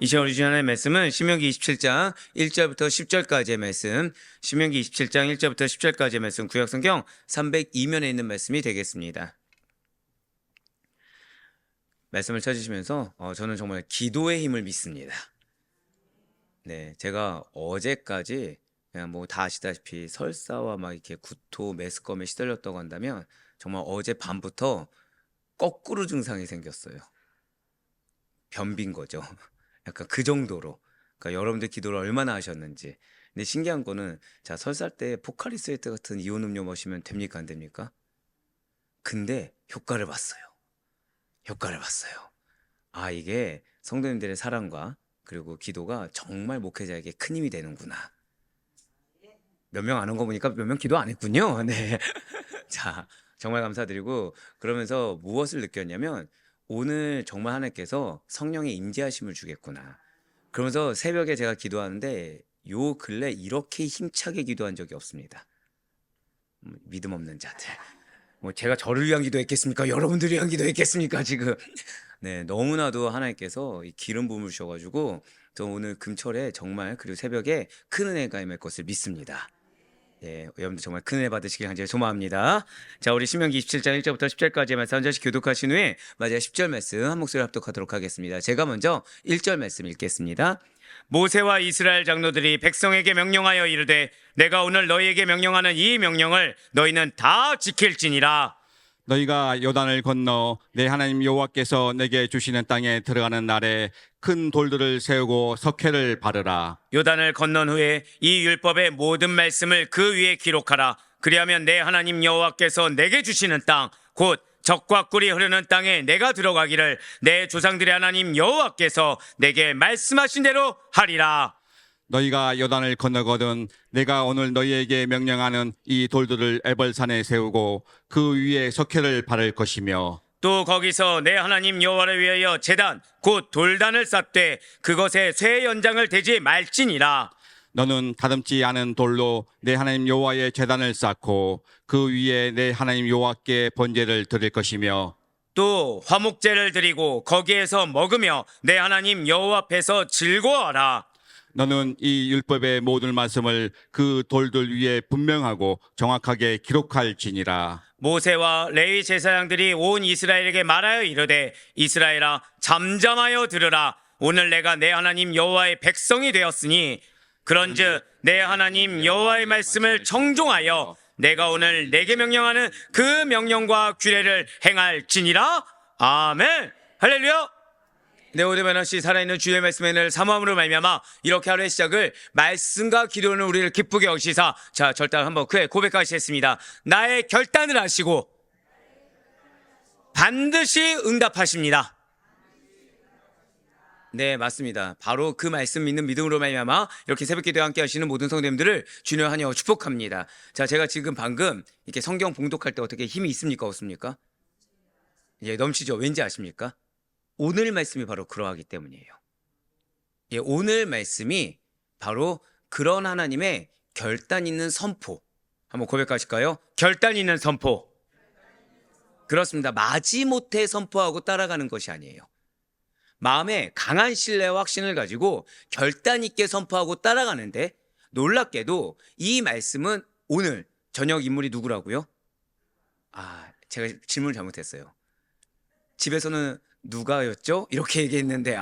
이 시간 우리 주안의 말씀은 신명기 27장 1절부터 10절까지의 말씀, 신명기 27장 1절부터 10절까지의 말씀, 구약성경 302면에 있는 말씀이 되겠습니다. 말씀을 찾으시면서 저는 정말 기도의 힘을 믿습니다. 네, 제가 어제까지 그냥 뭐 다 아시다시피 설사와 막 이렇게 구토, 메스꺼움에 시달렸다고 한다면 정말 어제 밤부터 거꾸로 증상이 생겼어요. 변빈 거죠. 약간 그 정도로. 그러니까 여러분들 기도를 얼마나 하셨는지. 근데 신기한 거는 자, 설사 때 포카리스웨트 같은 이온 음료 마시면 됩니까, 안 됩니까? 근데 효과를 봤어요. 효과를 봤어요. 아, 이게 성도님들의 사랑과 그리고 기도가 정말 목회자에게 큰 힘이 되는구나. 몇 명 안 온 거 보니까 몇 명 기도 안 했군요. 네. 자, 정말 감사드리고 그러면서 무엇을 느꼈냐면 오늘 정말 하나님께서 성령의 임재하심을 주겠구나. 그러면서 새벽에 제가 기도하는데 요 근래 이렇게 힘차게 기도한 적이 없습니다. 믿음 없는 자들. 뭐 제가 저를 위한 기도했겠습니까? 여러분들을 위한 기도했겠습니까? 지금. 네, 너무나도 하나님께서 이 기름 부음을 주셔가지고 저 오늘 금철에 정말 그리고 새벽에 큰 은혜가 임할 것을 믿습니다. 예, 여러분들 정말 큰 은혜 받으시길 간절히 소망합니다. 자, 우리 신명기 27장 1절부터 10절까지의 말씀 한 절씩 교독하신 후에 마지막 10절 말씀 한 목소리 합독하도록 하겠습니다. 제가 먼저 1절 말씀 읽겠습니다. 모세와 이스라엘 장로들이 백성에게 명령하여 이르되 내가 오늘 너희에게 명령하는 이 명령을 너희는 다 지킬지니라. 너희가 요단을 건너 내 하나님 여호와께서 내게 주시는 땅에 들어가는 날에 큰 돌들을 세우고 석회를 바르라. 요단을 건넌 후에 이 율법의 모든 말씀을 그 위에 기록하라. 그리하면 내 하나님 여호와께서 내게 주시는 땅 곧 젖과 꿀이 흐르는 땅에 내가 들어가기를 내 조상들의 하나님 여호와께서 내게 말씀하신 대로 하리라. 너희가 요단을 건너거든 내가 오늘 너희에게 명령하는 이 돌들을 에벌산에 세우고 그 위에 석회를 바를 것이며 또 거기서 내 하나님 여호와를 위하여 제단 곧 돌단을 쌓되 그것에 쇠 연장을 대지 말지니라. 너는 다듬지 않은 돌로 내 하나님 여호와의 제단을 쌓고 그 위에 내 하나님 여호와께 번제를 드릴 것이며 또 화목제를 드리고 거기에서 먹으며 내 하나님 여호와 앞에서 즐거워하라. 너는 이 율법의 모든 말씀을 그 돌들 위에 분명하고 정확하게 기록할지니라. 모세와 레위 제사장들이 온 이스라엘에게 말하여 이르되 이스라엘아 잠잠하여 들으라. 오늘 내가 내 하나님 여호와의 백성이 되었으니 그런즉 내 하나님 여호와의 말씀을 청종하여 내가 오늘 내게 명령하는 그 명령과 규례를 행할지니라. 아멘. 할렐루야. 네, 오늘 하나씩 살아있는 주의 말씀의 늘 사모함으로 말미암아 이렇게 하루의 시작을 말씀과 기도는 우리를 기쁘게 여기시사 자, 절단 한번 크게 고백하시겠습니다. 나의 결단을 하시고 반드시 응답하십니다. 네, 맞습니다. 바로 그 말씀 믿는 믿음으로 말미암아 이렇게 새벽 기도에 함께 하시는 모든 성도님들을 주님 환영하고 축복합니다. 자, 제가 지금 방금 이렇게 성경 봉독할 때 어떻게 힘이 있습니까? 없습니까? 예, 넘치죠. 왠지 아십니까? 오늘 말씀이 바로 그러하기 때문이에요. 예, 오늘 말씀이 바로 그런 하나님의 결단 있는 선포. 한번 고백하실까요? 결단 있는 선포. 그렇습니다. 마지못해 선포하고 따라가는 것이 아니에요. 마음에 강한 신뢰와 확신을 가지고 결단 있게 선포하고 따라가는데 놀랍게도 이 말씀은 오늘 저녁 인물이 누구라고요? 아, 제가 질문을 잘못했어요. 집에서는 누가였죠? 이렇게 얘기했는데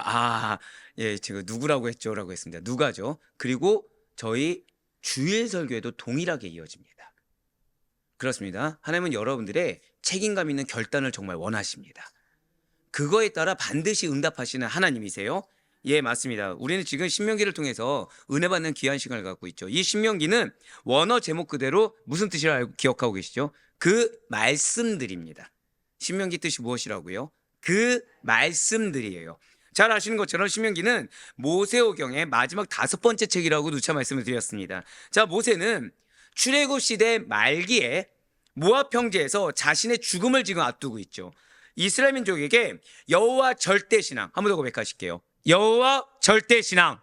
예, 제가 누구라고 했죠? 라고 했습니다. 누가죠. 그리고 저희 주일 설교에도 동일하게 이어집니다. 그렇습니다. 하나님은 여러분들의 책임감 있는 결단을 정말 원하십니다. 그거에 따라 반드시 응답하시는 하나님이세요. 예, 맞습니다. 우리는 지금 신명기를 통해서 은혜 받는 귀한 시간을 갖고 있죠. 이 신명기는 원어 제목 그대로 무슨 뜻이라 알고 기억하고 계시죠? 그 말씀들입니다. 신명기 뜻이 무엇이라고요? 그 말씀들이에요. 잘 아시는 것처럼 신명기는 모세오경의 마지막 5번째 책이라고 누차 말씀을 드렸습니다. 자, 모세는 출애굽 시대 말기에 모압 평지에서 자신의 죽음을 지금 앞두고 있죠. 이스라엘 민족에게 여호와 절대 신앙, 한 번 더 고백하실게요. 여호와 절대 신앙.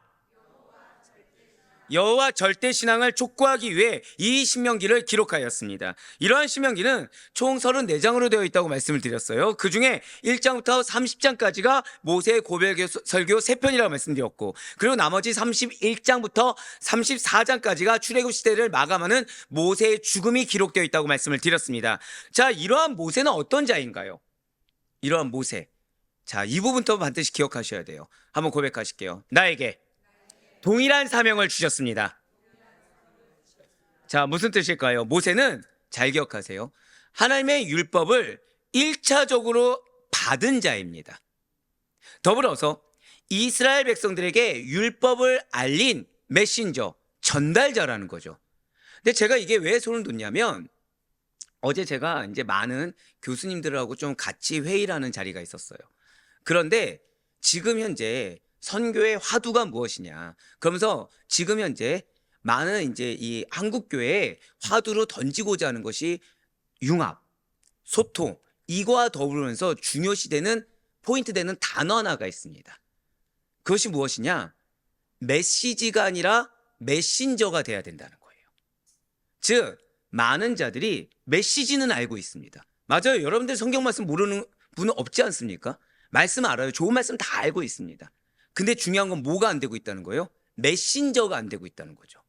여호와 절대 신앙을 촉구하기 위해 이 신명기를 기록하였습니다. 이러한 신명기는 총 34장으로 되어 있다고 말씀을 드렸어요. 그 중에 1장부터 30장까지가 모세의 고별 설교 3편이라고 말씀드렸고, 그리고 나머지 31장부터 34장까지가 출애굽 시대를 마감하는 모세의 죽음이 기록되어 있다고 말씀을 드렸습니다. 자, 이러한 모세는 어떤 자인가요? 이러한 모세. 자, 이 부분부터 반드시 기억하셔야 돼요. 한번 고백하실게요. 나에게 동일한 사명을 주셨습니다. 자, 무슨 뜻일까요? 모세는 잘 기억하세요. 하나님의 율법을 1차적으로 받은 자입니다. 더불어서 이스라엘 백성들에게 율법을 알린 메신저, 전달자라는 거죠. 근데 제가 이게 왜 소름 돋냐면, 어제 제가 이제 많은 교수님들하고 좀 같이 회의를 하는 자리가 있었어요. 그런데 지금 현재 선교의 화두가 무엇이냐, 그러면서 지금 현재 많은 이제 이 한국교회에 화두로 던지고자 하는 것이 융합, 소통, 이거와 더불면서 중요시되는 포인트 되는 단어 하나가 있습니다. 그것이 무엇이냐? 메시지가 아니라 메신저가 돼야 된다는 거예요. 즉, 많은 자들이 메시지는 알고 있습니다. 맞아요. 여러분들 성경 말씀 모르는 분은 없지 않습니까? 말씀 알아요. 좋은 말씀 다 알고 있습니다. 근데 중요한 건 뭐가 안 되고 있다는 거예요? 메신저가 안 되고 있다는 거죠.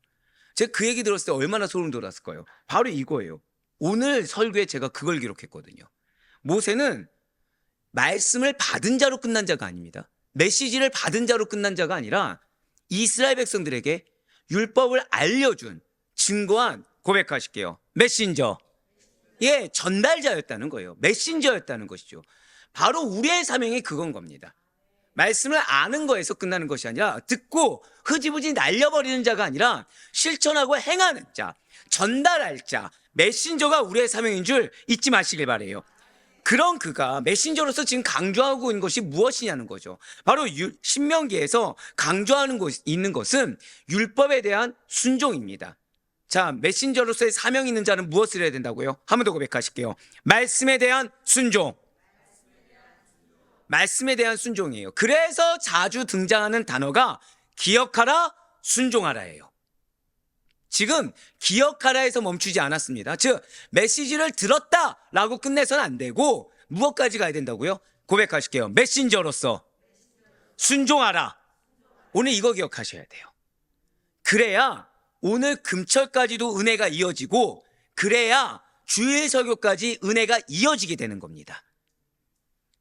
제가 그 얘기 들었을 때 얼마나 소름 돋았을까요? 바로 이거예요. 오늘 설교에 제가 그걸 기록했거든요. 모세는 말씀을 받은 자로 끝난 자가 아닙니다. 메시지를 받은 자로 끝난 자가 아니라 이스라엘 백성들에게 율법을 알려준, 증거한, 고백하실게요, 메신저, 예, 전달자였다는 거예요. 메신저였다는 것이죠. 바로 우리의 사명이 그건 겁니다. 말씀을 아는 거에서 끝나는 것이 아니라 듣고 흐지부지 날려버리는 자가 아니라 실천하고 행하는 자, 전달할 자, 메신저가 우리의 사명인 줄 잊지 마시길 바라요. 그런 그가 메신저로서 지금 강조하고 있는 것이 무엇이냐는 거죠. 바로 신명기에서 강조하는 있는 것은 율법에 대한 순종입니다. 자, 메신저로서의 사명이 있는 자는 무엇을 해야 된다고요? 한 번 더 고백하실게요. 말씀에 대한 순종. 말씀에 대한 순종이에요. 그래서 자주 등장하는 단어가 기억하라, 순종하라예요. 지금 기억하라에서 멈추지 않았습니다. 즉, 메시지를 들었다라고 끝내서는 안 되고 무엇까지 가야 된다고요? 고백하실게요. 메신저로서 순종하라. 오늘 이거 기억하셔야 돼요. 그래야 오늘 금철까지도 은혜가 이어지고, 그래야 주일 설교까지 은혜가 이어지게 되는 겁니다.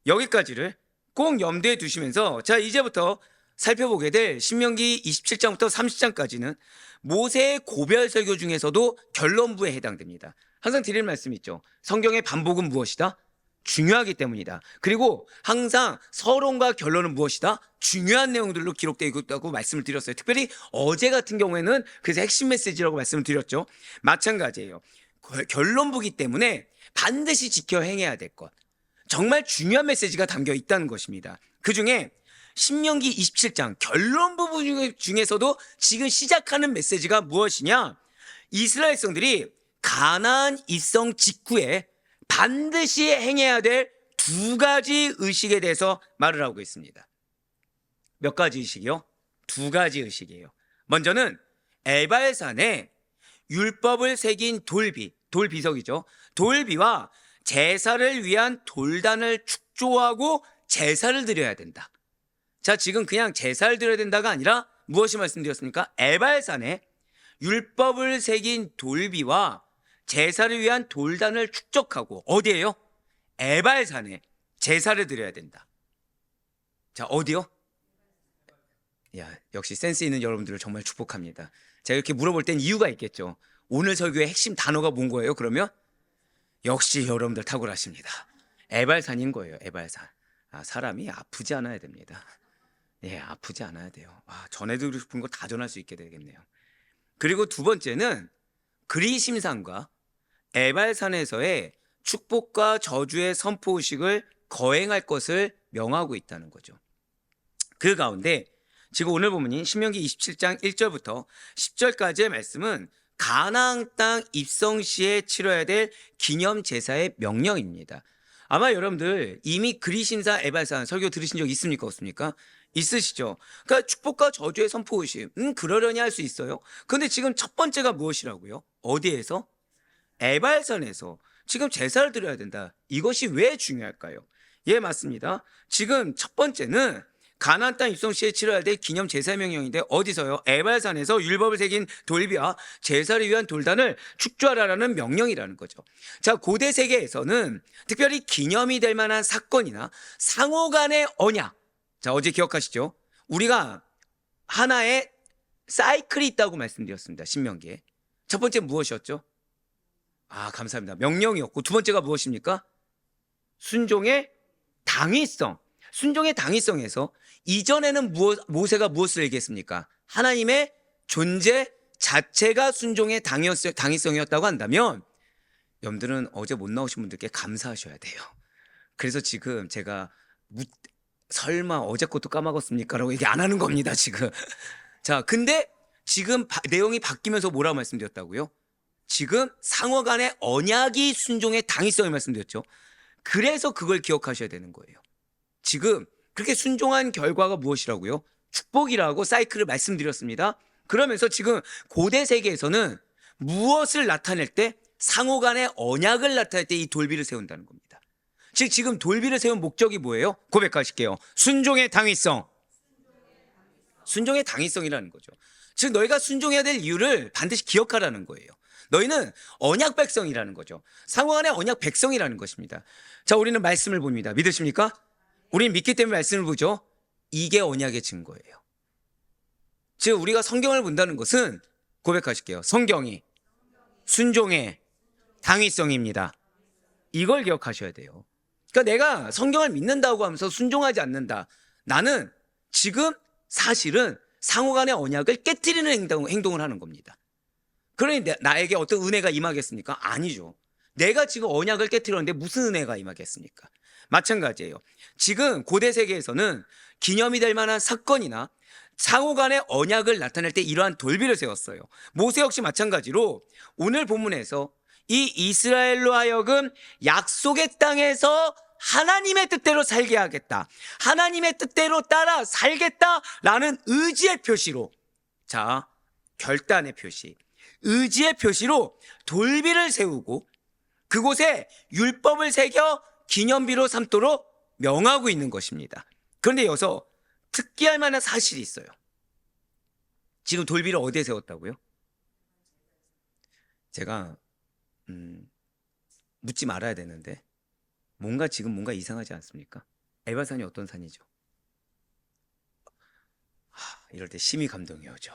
여기까지를 꼭 염두에 두시면서, 자, 이제부터 살펴보게 될 신명기 27장부터 30장까지는 모세의 고별 설교 중에서도 결론부에 해당됩니다. 항상 드릴 말씀이 있죠. 성경의 반복은 무엇이다? 중요하기 때문이다. 그리고 항상 서론과 결론은 무엇이다? 중요한 내용들로 기록되어 있다고 말씀을 드렸어요. 특별히 어제 같은 경우에는 그래서 핵심 메시지라고 말씀을 드렸죠. 마찬가지예요. 결론부기 때문에 반드시 지켜 행해야 될 것, 정말 중요한 메시지가 담겨 있다는 것입니다. 그 중에 신명기 27장 결론부 중에서도 지금 시작하는 메시지가 무엇이냐? 이스라엘 백성들이 가나안 입성 직후에 반드시 행해야 될 2가지 의식에 대해서 말을 하고 있습니다. 몇 가지 의식이요? 2가지 의식이에요. 먼저는 에발산에 율법을 새긴 돌비석이죠. 돌비와 제사를 위한 돌단을 축조하고 제사를 드려야 된다. 자, 지금 그냥 제사를 드려야 된다가 아니라 무엇이 말씀드렸습니까? 에발산에 율법을 새긴 돌비와 제사를 위한 돌단을 축적하고, 어디에요? 에발산에 제사를 드려야 된다. 자, 어디요? 야, 역시 센스 있는 여러분들을 정말 축복합니다. 제가 이렇게 물어볼 땐 이유가 있겠죠. 오늘 설교의 핵심 단어가 뭔 거예요? 그러면 역시 여러분들 탁월하십니다. 에발산인 거예요. 에발산. 사람이 아프지 않아야 됩니다. 예, 아프지 않아야 돼요. 전해드리고 싶은 거 다 전할 수 있게 되겠네요. 그리고 2번째는 그리심산과 에발산에서의 축복과 저주의 선포의식을 거행할 것을 명하고 있다는 거죠. 그 가운데 지금 오늘 본문인 신명기 27장 1절부터 10절까지의 말씀은 가나안 땅 입성 시에 치러야 될 기념 제사의 명령입니다. 아마 여러분들 이미 그리심산 에발산 설교 들으신 적 있습니까? 없습니까? 있으시죠? 그러니까 축복과 저주의 선포의식, 그러려니 할 수 있어요. 그런데 지금 첫 번째가 무엇이라고요? 어디에서? 에발산에서 지금 제사를 드려야 된다. 이것이 왜 중요할까요? 예, 맞습니다. 지금 첫 번째는 가나안 땅 입성 시에 치러야 될 기념 제사 명령인데 어디서요? 에발산에서 율법을 새긴 돌비와 제사를 위한 돌단을 축조하라라는 명령이라는 거죠. 자, 고대 세계에서는 특별히 기념이 될 만한 사건이나 상호 간의 언약. 자, 어제 기억하시죠? 우리가 하나의 사이클이 있다고 말씀드렸습니다. 신명기에. 첫 번째 무엇이었죠? 아, 감사합니다. 명령이었고 두 번째가 무엇입니까? 순종의 당위성. 순종의 당위성에서 이전에는 모세가 무엇을 얘기했습니까? 하나님의 존재 자체가 순종의 당위성이었다고 한다면 여러분들은 어제 못 나오신 분들께 감사하셔야 돼요. 그래서 지금 제가 설마 어제 것도 까먹었습니까? 라고 얘기 안 하는 겁니다, 지금. 자, 근데 지금 내용이 바뀌면서 뭐라고 말씀드렸다고요? 지금 상호 간의 언약이 순종의 당위성을 말씀드렸죠. 그래서 그걸 기억하셔야 되는 거예요. 지금 그렇게 순종한 결과가 무엇이라고요? 축복이라고 사이클을 말씀드렸습니다. 그러면서 지금 고대 세계에서는 무엇을 나타낼 때? 상호 간의 언약을 나타낼 때 이 돌비를 세운다는 겁니다. 즉 지금 돌비를 세운 목적이 뭐예요? 고백하실게요. 순종의 당위성. 순종의 당위성이라는 거죠. 즉 너희가 순종해야 될 이유를 반드시 기억하라는 거예요. 너희는 언약 백성이라는 거죠. 상호 간의 언약 백성이라는 것입니다. 자, 우리는 말씀을 봅니다. 믿으십니까? 우리는 믿기 때문에 말씀을 보죠. 이게 언약의 증거예요. 즉 우리가 성경을 본다는 것은 고백하실게요. 성경이 순종의 당위성입니다. 이걸 기억하셔야 돼요. 그러니까 내가 성경을 믿는다고 하면서 순종하지 않는다. 나는 지금 사실은 상호 간의 언약을 깨트리는 행동을 하는 겁니다. 그러니 나에게 어떤 은혜가 임하겠습니까? 아니죠. 내가 지금 언약을 깨트렸는데 무슨 은혜가 임하겠습니까? 마찬가지예요. 지금 고대 세계에서는 기념이 될 만한 사건이나 상호 간의 언약을 나타낼 때 이러한 돌비를 세웠어요. 모세 역시 마찬가지로 오늘 본문에서 이 이스라엘로 하여금 약속의 땅에서 하나님의 뜻대로 살게 하겠다. 하나님의 뜻대로 따라 살겠다라는 의지의 표시로, 자, 결단의 표시, 의지의 표시로 돌비를 세우고 그곳에 율법을 새겨 기념비로 삼도록 명하고 있는 것입니다. 그런데 여기서 특기할 만한 사실이 있어요. 지금 돌비를 어디에 세웠다고요? 제가 묻지 말아야 되는데 지금 뭔가 이상하지 않습니까? 에발산이 어떤 산이죠? 이럴 때 심히 감동이 오죠.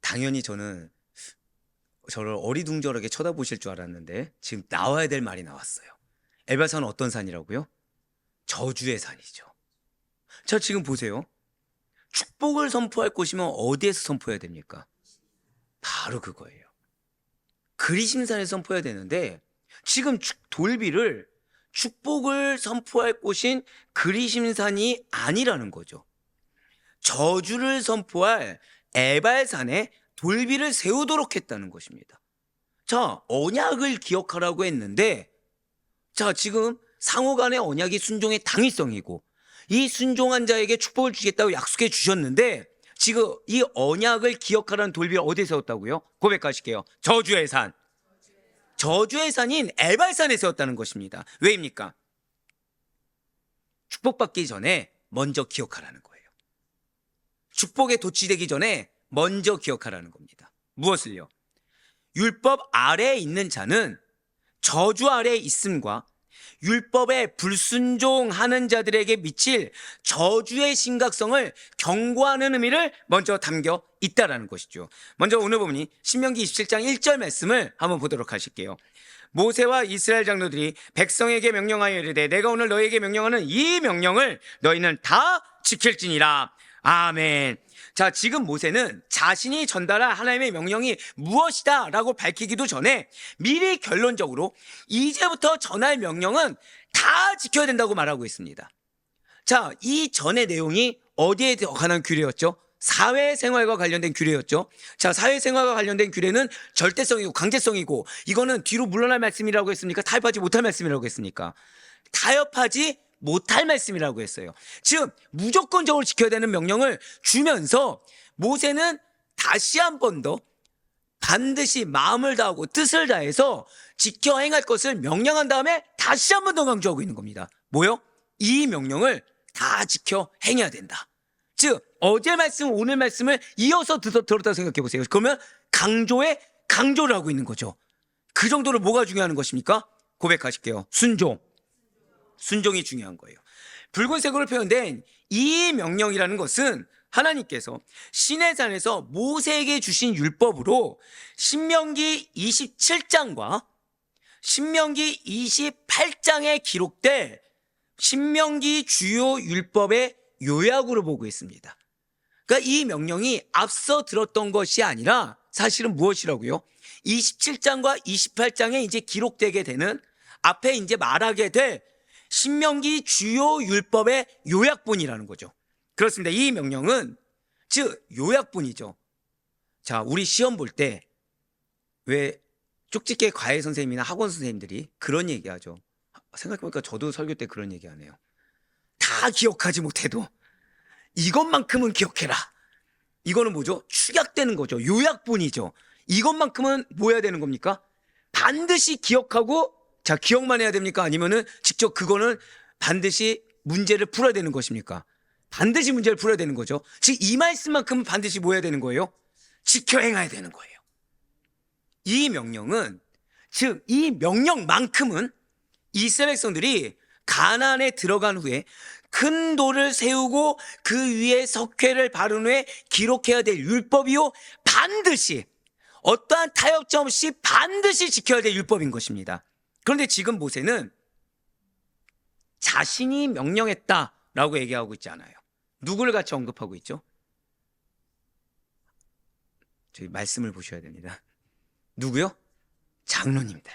당연히 저는 저를 어리둥절하게 쳐다보실 줄 알았는데 지금 나와야 될 말이 나왔어요. 에발산은 어떤 산이라고요? 저주의 산이죠. 자, 지금 보세요. 축복을 선포할 곳이면 어디에서 선포해야 됩니까? 바로 그거예요. 그리심산에서 선포해야 되는데 지금 돌비를 축복을 선포할 곳인 그리심산이 아니라는 거죠. 저주를 선포할 에발산에 돌비를 세우도록 했다는 것입니다. 자, 언약을 기억하라고 했는데, 자, 지금 상호 간의 언약이 순종의 당위성이고 이 순종한 자에게 축복을 주겠다고 약속해 주셨는데 지금 이 언약을 기억하라는 돌비를 어디에 세웠다고요? 고백하실게요. 저주의 산. 저주의 산인 에발산에 세웠다는 것입니다. 왜입니까? 축복받기 전에 먼저 기억하라는 거예요. 축복에 도취되기 전에 먼저 기억하라는 겁니다. 무엇을요? 율법 아래에 있는 자는 저주 아래에 있음과 율법에 불순종하는 자들에게 미칠 저주의 심각성을 경고하는 의미를 먼저 담겨 있다라는 것이죠. 먼저 오늘 보니 신명기 27장 1절 말씀을 한번 보도록 하실게요. 모세와 이스라엘 장로들이 백성에게 명령하여 이르되 내가 오늘 너희에게 명령하는 이 명령을 너희는 다 지킬지니라. 아멘. 자, 지금 모세는 자신이 전달할 하나님의 명령이 무엇이다 라고 밝히기도 전에 미리 결론적으로 이제부터 전할 명령은 다 지켜야 된다고 말하고 있습니다. 자, 이 전의 내용이 어디에 관한 규례였죠? 사회생활과 관련된 규례였죠. 자, 사회생활과 관련된 규례는 절대성이고 강제성이고 이거는 뒤로 물러날 말씀이라고 했습니까? 타협하지 못할 말씀이라고 했습니까? 타협하지 못할 말씀이라고 했어요. 즉 무조건적으로 지켜야 되는 명령을 주면서 모세는 다시 한 번 더 반드시 마음을 다하고 뜻을 다해서 지켜 행할 것을 명령한 다음에 다시 한 번 더 강조하고 있는 겁니다. 뭐요? 이 명령을 다 지켜 행해야 된다. 즉 어제 말씀 오늘 말씀을 이어서 들었다 생각해 보세요. 그러면 강조에 강조를 하고 있는 거죠. 그 정도로 뭐가 중요한 것입니까? 고백하실게요. 순종이 중요한 거예요. 붉은색으로 표현된 이 명령이라는 것은 하나님께서 시내산에서 모세에게 주신 율법으로 신명기 27장과 신명기 28장에 기록될 신명기 주요 율법의 요약으로 보고 있습니다. 그러니까 이 명령이 앞서 들었던 것이 아니라 사실은 무엇이라고요? 27장과 28장에 이제 기록되게 되는 앞에 이제 말하게 될 신명기 주요 율법의 요약본이라는 거죠. 그렇습니다. 이 명령은 즉 요약본이죠. 자, 우리 시험 볼 때 왜 쪽집게 과외 선생님이나 학원 선생님들이 그런 얘기하죠. 생각해보니까 저도 설교 때 그런 얘기하네요. 다 기억하지 못해도 이것만큼은 기억해라. 이거는 뭐죠? 축약되는 거죠. 요약본이죠. 이것만큼은 뭐 해야 되는 겁니까? 반드시 기억하고, 자, 기억만 해야 됩니까? 아니면은 직접 그거는 반드시 문제를 풀어야 되는 것입니까? 반드시 문제를 풀어야 되는 거죠. 즉, 이 말씀만큼은 반드시 뭐 해야 되는 거예요? 지켜 행해야 되는 거예요. 이 명령은, 즉, 이 명령만큼은 이스라엘 백성들이 가나안에 들어간 후에 큰 돌을 세우고 그 위에 석회를 바른 후에 기록해야 될 율법이요, 반드시 어떠한 타협점 없이 반드시 지켜야 될 율법인 것입니다. 그런데 지금 모세는 자신이 명령했다라고 얘기하고 있지 않아요. 누구를 같이 언급하고 있죠? 저희 말씀을 보셔야 됩니다. 누구요? 장로님들이요.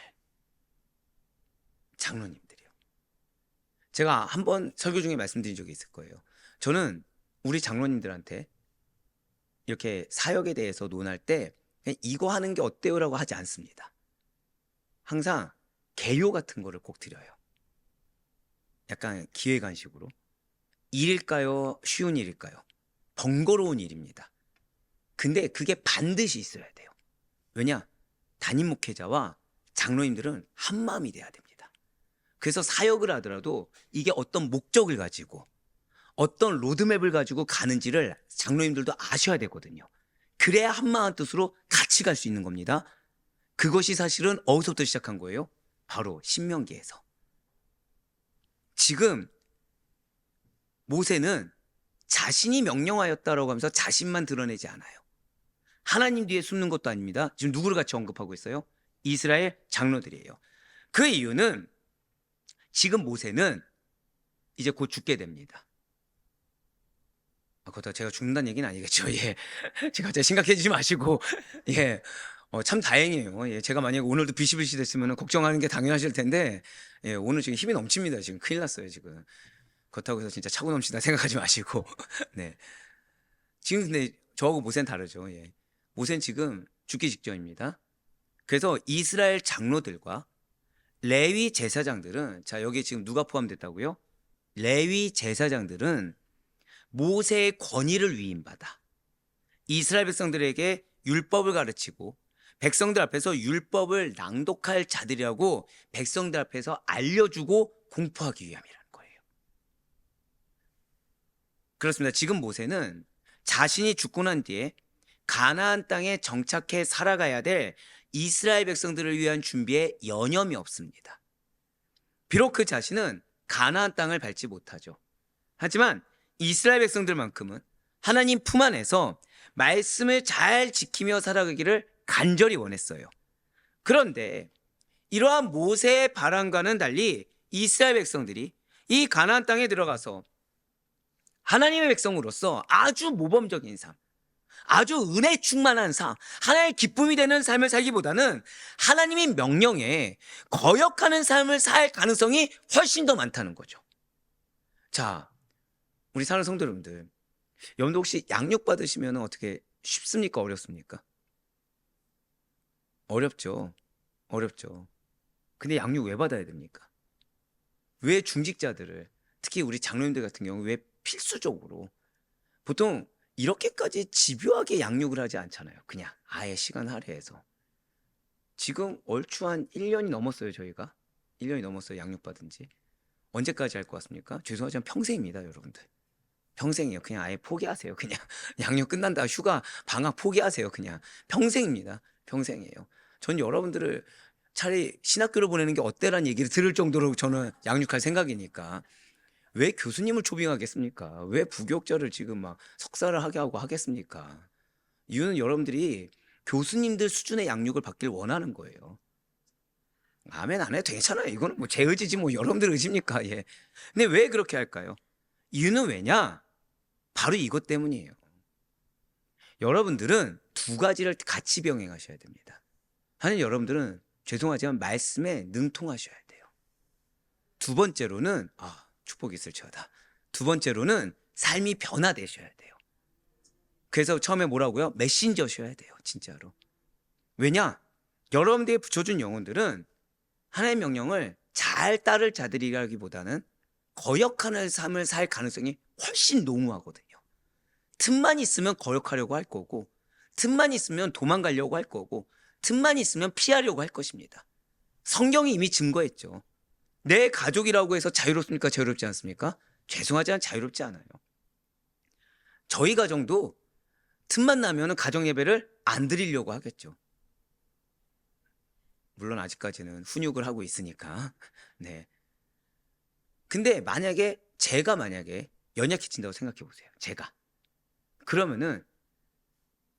제가 한번 설교 중에 말씀드린 적이 있을 거예요. 저는 우리 장로님들한테 이렇게 사역에 대해서 논할 때 그냥 이거 하는 게 어때요라고 하지 않습니다. 항상 개요 같은 거를 꼭 드려요. 약간 기획안식으로. 일일까요? 쉬운 일일까요? 번거로운 일입니다. 근데 그게 반드시 있어야 돼요. 왜냐? 담임 목회자와 장로님들은 한 마음이 돼야 됩니다. 그래서 사역을 하더라도 이게 어떤 목적을 가지고 어떤 로드맵을 가지고 가는지를 장로님들도 아셔야 되거든요. 그래야 한마음 뜻으로 같이 갈 수 있는 겁니다. 그것이 사실은 어디서부터 시작한 거예요? 바로 신명기에서. 지금 모세는 자신이 명령하였다라고 하면서 자신만 드러내지 않아요. 하나님 뒤에 숨는 것도 아닙니다. 지금 누구를 같이 언급하고 있어요? 이스라엘 장로들이에요. 그 이유는 지금 모세는 이제 곧 죽게 됩니다. 그렇다고 제가 죽는다는 얘기는 아니겠죠. 예. 제가 갑자기 심각해지지 마시고, 예. 참 다행이에요. 예. 제가 만약에 오늘도 비시비시 됐으면 걱정하는 게 당연하실 텐데, 예. 오늘 지금 힘이 넘칩니다. 지금 큰일 났어요. 지금. 그렇다고 해서 진짜 차고 넘친다 생각하지 마시고, 네. 지금 근데 저하고 모세는 다르죠. 예. 모세는 지금 죽기 직전입니다. 그래서 이스라엘 장로들과 레위 제사장들은, 자, 여기 지금 누가 포함됐다고요? 레위 제사장들은 모세의 권위를 위임받아 이스라엘 백성들에게 율법을 가르치고 백성들 앞에서 율법을 낭독할 자들이라고 백성들 앞에서 알려주고 공포하기 위함이라는 거예요. 그렇습니다. 지금 모세는 자신이 죽고 난 뒤에 가나안 땅에 정착해 살아가야 될 이스라엘 백성들을 위한 준비에 여념이 없습니다. 비록 그 자신은 가나안 땅을 밟지 못하죠. 하지만 이스라엘 백성들만큼은 하나님 품 안에서 말씀을 잘 지키며 살아가기를 간절히 원했어요. 그런데 이러한 모세의 바람과는 달리 이스라엘 백성들이 이 가나안 땅에 들어가서 하나님의 백성으로서 아주 모범적인 삶, 아주 은혜 충만한 삶, 하나님의 기쁨이 되는 삶을 살기보다는 하나님의 명령에 거역하는 삶을 살 가능성이 훨씬 더 많다는 거죠. 자, 우리 사는 성도 여러분들, 여러분들 혹시 양육 받으시면 어떻게 쉽습니까? 어렵습니까? 어렵죠. 어렵죠. 근데 양육 왜 받아야 됩니까? 왜 중직자들을, 특히 우리 장로님들 같은 경우 왜 필수적으로 보통 이렇게까지 집요하게 양육을 하지 않잖아요. 그냥 아예 시간 할애해서. 지금 얼추 한 1년이 넘었어요. 저희가 1년이 넘었어요. 양육받은 지. 언제까지 할 것 같습니까? 죄송하지만 평생입니다. 여러분들. 평생이에요. 그냥 아예 포기하세요. 그냥 양육 끝난다. 휴가 방학 포기하세요. 그냥 평생입니다. 평생이에요. 전 여러분들을 차라리 신학교를 보내는 게 어때라는 얘기를 들을 정도로 저는 양육할 생각이니까 왜 교수님을 초빙하겠습니까? 왜 부교육자를 지금 막 석사를 하게 하고 하겠습니까? 이유는 여러분들이 교수님들 수준의 양육을 받길 원하는 거예요. 아멘 안 해도 괜찮아요. 이거는 뭐 제 의지지 뭐 여러분들 의지입니까? 예. 근데 왜 그렇게 할까요? 이유는 왜냐? 바로 이것 때문이에요. 여러분들은 두 가지를 같이 병행하셔야 됩니다. 하나는 여러분들은 죄송하지만 말씀에 능통하셔야 돼요. 두 번째로는 축복이 있을지어다. 두 번째로는 삶이 변화되셔야 돼요. 그래서 처음에 뭐라고요? 메신저셔야 돼요. 진짜로. 왜냐? 여러분들이 붙여준 영혼들은 하나님의 명령을 잘 따를 자들이라기보다는 거역하는 삶을 살 가능성이 훨씬 농후하거든요. 틈만 있으면 거역하려고 할 거고, 틈만 있으면 도망가려고 할 거고, 틈만 있으면 피하려고 할 것입니다. 성경이 이미 증거했죠. 내 가족이라고 해서 자유롭습니까? 자유롭지 않습니까? 죄송하지만 자유롭지 않아요. 저희 가정도 틈만 나면 가정 예배를 안 드리려고 하겠죠. 물론 아직까지는 훈육을 하고 있으니까. 네. 근데 제가 만약에 연약해진다고 생각해 보세요. 그러면은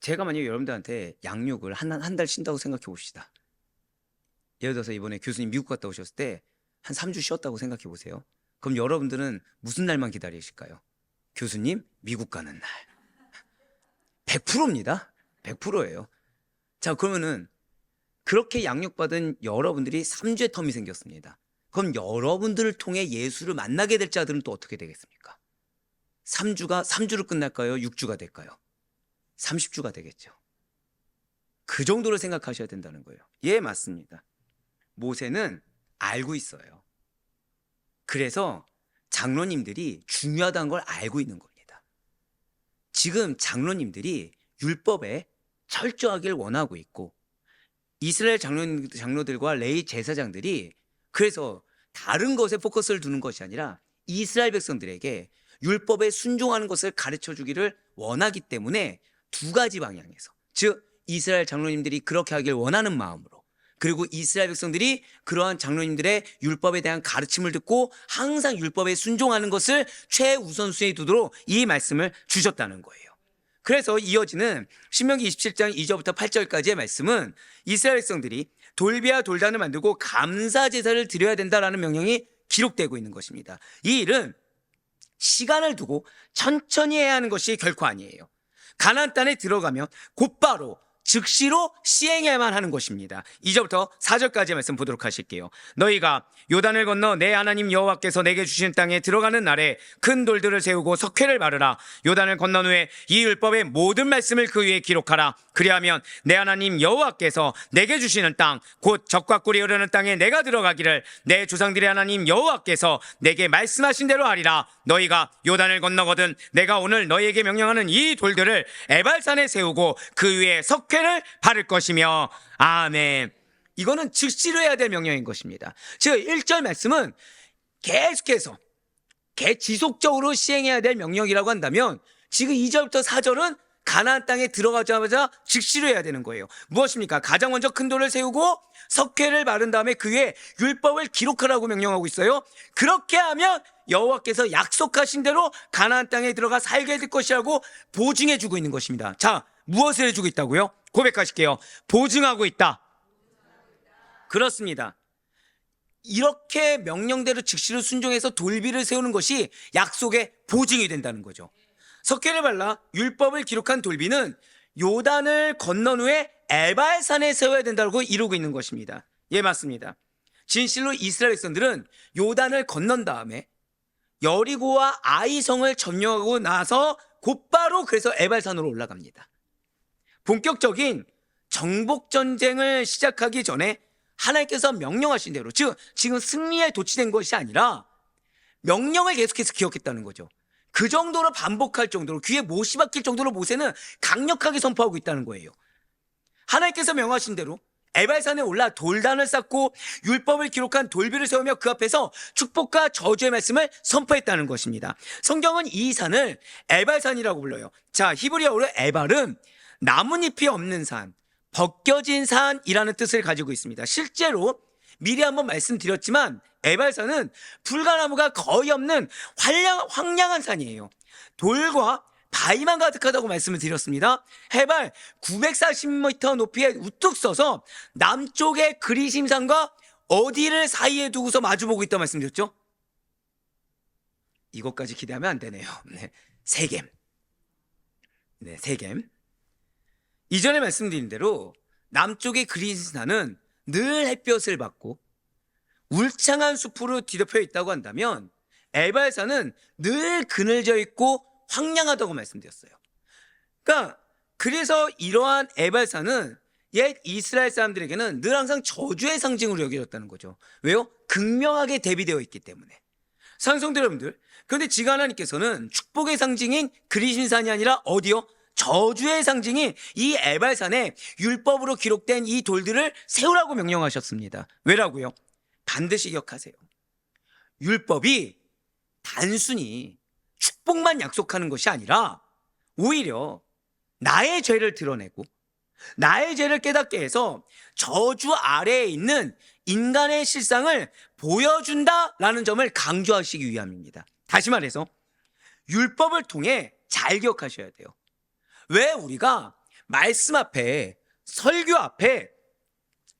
제가 만약에 여러분들한테 양육을 한 달 쉰다고 생각해 봅시다. 예를 들어서 이번에 교수님 미국 갔다 오셨을 때 한 3주 쉬었다고 생각해 보세요. 그럼 여러분들은 무슨 날만 기다리실까요? 교수님 미국 가는 날. 100%입니다. 100%예요. 자, 그러면은 그렇게 양육받은 여러분들이 3주의 텀이 생겼습니다. 그럼 여러분들을 통해 예수를 만나게 될 자들은 또 어떻게 되겠습니까? 3주로 끝날까요? 6주가 될까요? 30주가 되겠죠. 그 정도로 생각하셔야 된다는 거예요. 예, 맞습니다. 모세는 알고 있어요. 그래서 장로님들이 중요하다는 걸 알고 있는 겁니다. 지금 장로님들이 율법에 철저하길 원하고 있고 이스라엘 장로들과 레위 제사장들이 그래서 다른 것에 포커스를 두는 것이 아니라 이스라엘 백성들에게 율법에 순종하는 것을 가르쳐 주기를 원하기 때문에 두 가지 방향에서, 즉 이스라엘 장로님들이 그렇게 하길 원하는 마음으로, 그리고 이스라엘 백성들이 그러한 장로님들의 율법에 대한 가르침을 듣고 항상 율법에 순종하는 것을 최우선순위에 두도록 이 말씀을 주셨다는 거예요. 그래서 이어지는 신명기 27장 2절부터 8절까지의 말씀은 이스라엘 백성들이 돌비와 돌단을 만들고 감사 제사를 드려야 된다라는 명령이 기록되고 있는 것입니다. 이 일은 시간을 두고 천천히 해야 하는 것이 결코 아니에요. 가나안 땅에 들어가면 곧바로 즉시로 시행해야만 하는 것입니다. 2절부터 4절까지의 말씀 보도록 하실게요. 너희가 요단을 건너 내 하나님 여호와께서 내게 주신 땅에 들어가는 날에 큰 돌들을 세우고 석회를 바르라. 요단을 건넌 후에 이 율법의 모든 말씀을 그 위에 기록하라. 그리하면 내 하나님 여호와께서 내게 주시는 땅 곧 젖과 꿀이 흐르는 땅에 내가 들어가기를 내 조상들의 하나님 여호와께서 내게 말씀하신 대로 하리라. 너희가 요단을 건너거든 내가 오늘 너희에게 명령하는 이 돌들을 에발산에 세우고 그 위에 석회를 바를 것이며. 아멘. 이거는 즉시로 해야 될 명령인 것입니다. 즉 1절 말씀은 계속해서 지속적으로 시행해야 될 명령이라고 한다면 지금 2절부터 4절은 가나안 땅에 들어가자마자 즉시로 해야 되는 거예요. 무엇입니까? 가장 먼저 큰 돌을 세우고 석회를 바른 다음에 그 위에 율법을 기록하라고 명령하고 있어요. 그렇게 하면 여호와께서 약속하신 대로 가나안 땅에 들어가 살게 될 것이라고 보증해 주고 있는 것입니다. 자, 무엇을 해주고 있다고요? 고백하실게요. 보증하고 있다. 그렇습니다. 이렇게 명령대로 즉시로 순종해서 돌비를 세우는 것이 약속의 보증이 된다는 거죠. 석회를 발라 율법을 기록한 돌비는 요단을 건넌 후에 에발산에 세워야 된다고 이루고 있는 것입니다. 예, 맞습니다. 진실로 이스라엘 백성들은 요단을 건넌 다음에 여리고와 아이성을 점령하고 나서 곧바로 그래서 에발산으로 올라갑니다. 본격적인 정복전쟁을 시작하기 전에 하나님께서 명령하신 대로, 즉 지금 승리에 도취된 것이 아니라 명령을 계속해서 기억했다는 거죠. 그 정도로 반복할 정도로 귀에 못이 박힐 정도로 모세는 강력하게 선포하고 있다는 거예요. 하나님께서 명하신 대로 에발산에 올라 돌단을 쌓고 율법을 기록한 돌비를 세우며 그 앞에서 축복과 저주의 말씀을 선포했다는 것입니다. 성경은 이 산을 에발산이라고 불러요. 자, 히브리어로 에발은 나뭇잎이 없는 산, 벗겨진 산이라는 뜻을 가지고 있습니다. 실제로 미리 한번 말씀드렸지만 에발산은 불가나무가 거의 없는 황량한 산이에요. 돌과 바위만 가득하다고 말씀을 드렸습니다. 해발 940m 높이에 우뚝 서서 남쪽의 그리심산과 어디를 사이에 두고서 마주보고 있다 말씀드렸죠. 이것까지 기대하면 안 되네요. 네, 세겜. 네, 세겜. 이전에 말씀드린 대로 남쪽의 그리심산은 늘 햇볕을 받고 울창한 숲으로 뒤덮여 있다고 한다면 에발산은 늘 그늘져 있고 황량하다고 말씀드렸어요. 그래서 이러한 에발산은 옛 이스라엘 사람들에게는 늘 항상 저주의 상징으로 여겨졌다는 거죠. 왜요? 극명하게 대비되어 있기 때문에. 산성들 여러분들, 그런데 지금 하나님께서는 축복의 상징인 그리심산이 아니라 어디요? 저주의 상징인 이 에발산에 율법으로 기록된 이 돌들을 세우라고 명령하셨습니다. 왜라고요? 반드시 기억하세요. 율법이 단순히 축복만 약속하는 것이 아니라 오히려 나의 죄를 드러내고 나의 죄를 깨닫게 해서 저주 아래에 있는 인간의 실상을 보여준다라는 점을 강조하시기 위함입니다. 다시 말해서 율법을 통해 잘 기억하셔야 돼요. 왜 우리가 말씀 앞에, 설교 앞에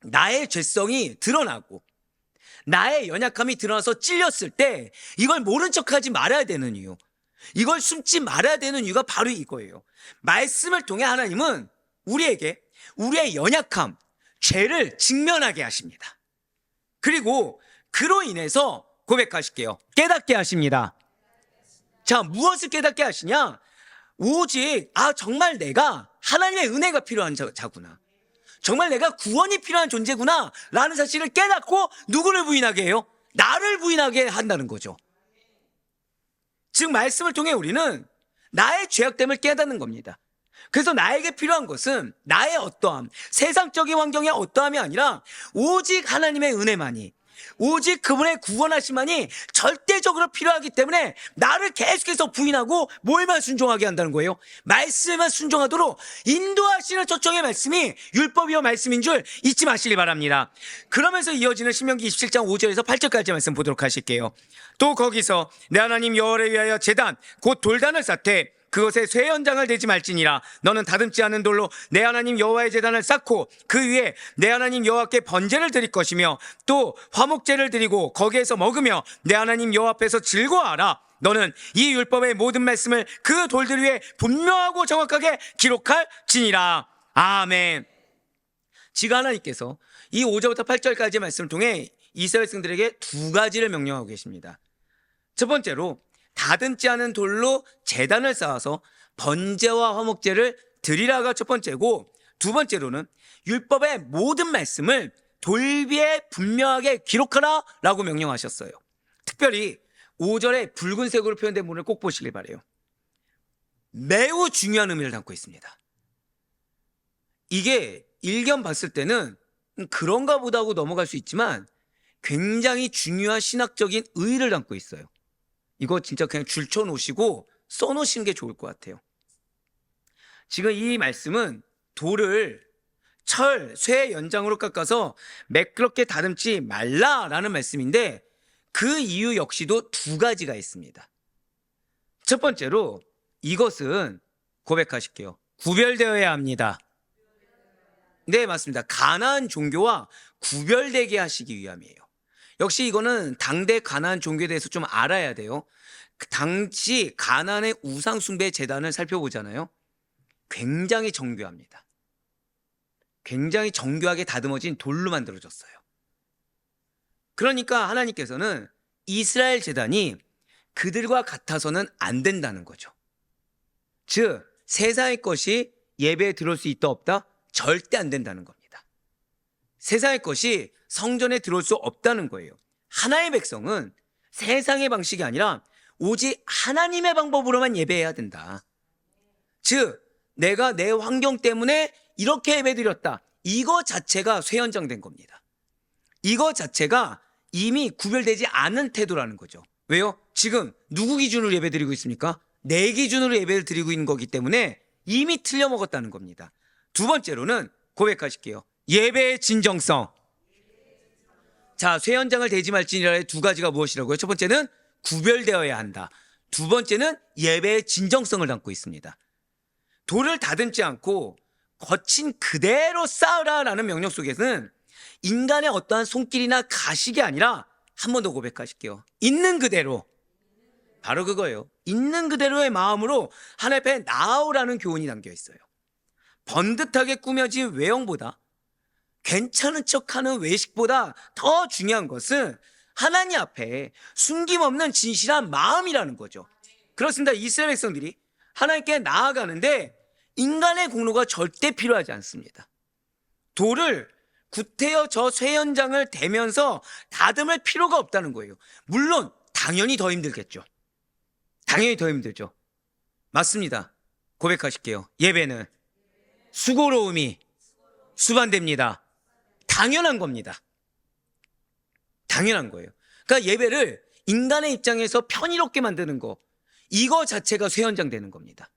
나의 죄성이 드러나고 나의 연약함이 드러나서 찔렸을 때 이걸 모른 척하지 말아야 되는 이유, 이걸 숨지 말아야 되는 이유가 바로 이거예요. 말씀을 통해 하나님은 우리에게 우리의 연약함, 죄를 직면하게 하십니다. 그리고 그로 인해서 고백하실게요. 깨닫게 하십니다. 자, 무엇을 깨닫게 하시냐? 오직 정말 내가 하나님의 은혜가 필요한 자구나, 정말 내가 구원이 필요한 존재구나 라는 사실을 깨닫고 누구를 부인하게 해요? 나를 부인하게 한다는 거죠. 즉 말씀을 통해 우리는 나의 죄악됨을 깨닫는 겁니다. 그래서 나에게 필요한 것은 나의 어떠함, 세상적인 환경의 어떠함이 아니라 오직 하나님의 은혜만이, 오직 그분의 구원하심만이 절대적으로 필요하기 때문에 나를 계속해서 부인하고 뭘만 순종하게 한다는 거예요? 말씀에만 순종하도록 인도하시는 초청의 말씀이 율법이요 말씀인 줄 잊지 마시기 바랍니다. 그러면서 이어지는 신명기 27장 5절에서 8절까지 말씀 보도록 하실게요. 또 거기서 내 하나님 여호와를 위하여 제단 곧 돌단을 쌓되 그것에 쇠 연장을 대지 말지니라. 너는 다듬지 않은 돌로 내 하나님 여호와의 제단을 쌓고 그 위에 내 하나님 여호와께 번제를 드릴 것이며 또 화목제를 드리고 거기에서 먹으며 내 하나님 여호와 앞에서 즐거워하라. 너는 이 율법의 모든 말씀을 그 돌들 위에 분명하고 정확하게 기록할지니라. 아멘. 지금 하나님께서 이 5절부터 8절까지의 말씀을 통해 이스라엘 백성들에게 두 가지를 명령하고 계십니다. 첫 번째로 다듬지 않은 돌로 제단을 쌓아서 번제와 화목제를 드리라가 첫 번째고, 두 번째로는 율법의 모든 말씀을 돌 위에 분명하게 기록하라 라고 명령하셨어요. 특별히 5절에 붉은색으로 표현된 부분을 꼭 보시길 바라요. 매우 중요한 의미를 담고 있습니다. 이게 일견 봤을 때는 그런가 보다 하고 넘어갈 수 있지만 굉장히 중요한 신학적인 의의를 담고 있어요. 이거 진짜 그냥 줄쳐 놓으시고 써놓으시는 게 좋을 것 같아요. 지금 이 말씀은 돌을 철, 쇠 연장으로 깎아서 매끄럽게 다듬지 말라라는 말씀인데 그 이유 역시도 두 가지가 있습니다. 첫 번째로 이것은 고백하실게요. 구별되어야 합니다. 네, 맞습니다. 가나안 종교와 구별되게 하시기 위함이에요. 역시 이거는 당대 가나안 종교에 대해서 좀 알아야 돼요. 당시 가나안의 우상 숭배 제단을 살펴보잖아요. 굉장히 정교합니다. 굉장히 정교하게 다듬어진 돌로 만들어졌어요. 그러니까 하나님께서는 이스라엘 제단이 그들과 같아서는 안 된다는 거죠. 즉 세상의 것이 예배에 들어올 수 있다 없다? 절대 안 된다는 겁니다. 세상의 것이 성전에 들어올 수 없다는 거예요. 하나의 백성은 세상의 방식이 아니라 오직 하나님의 방법으로만 예배해야 된다. 즉 내가 내 환경 때문에 이렇게 예배드렸다. 이거 자체가 쇠연장된 겁니다. 이거 자체가 이미 구별되지 않은 태도라는 거죠. 왜요? 지금 누구 기준으로 예배드리고 있습니까? 내 기준으로 예배를 드리고 있는 거기 때문에 이미 틀려먹었다는 겁니다. 두 번째로는 고백하실게요. 예배의 진정성. 자, 쇠연장을 대지 말지니라의 두 가지가 무엇이라고요? 첫 번째는 구별되어야 한다. 두 번째는 예배의 진정성을 담고 있습니다. 돌을 다듬지 않고 거친 그대로 쌓으라라는 명령 속에서는 인간의 어떠한 손길이나 가식이 아니라 한 번 더 고백하실게요. 있는 그대로. 바로 그거예요. 있는 그대로의 마음으로 하나님 앞에 나아오라는 교훈이 담겨 있어요. 번듯하게 꾸며진 외형보다 괜찮은 척하는 외식보다 더 중요한 것은 하나님 앞에 숨김없는 진실한 마음이라는 거죠. 그렇습니다. 이스라엘 백성들이 하나님께 나아가는데 인간의 공로가 절대 필요하지 않습니다. 돌을 구태여 저 쇠연장을 대면서 다듬을 필요가 없다는 거예요. 물론 당연히 더 힘들겠죠. 당연히 더 힘들죠. 맞습니다. 고백하실게요. 예배는 수고로움이 수반됩니다. 당연한 겁니다. 당연한 거예요. 그러니까 예배를 인간의 입장에서 편의롭게 만드는 거, 이거 자체가 쇠연장 되는 겁니다.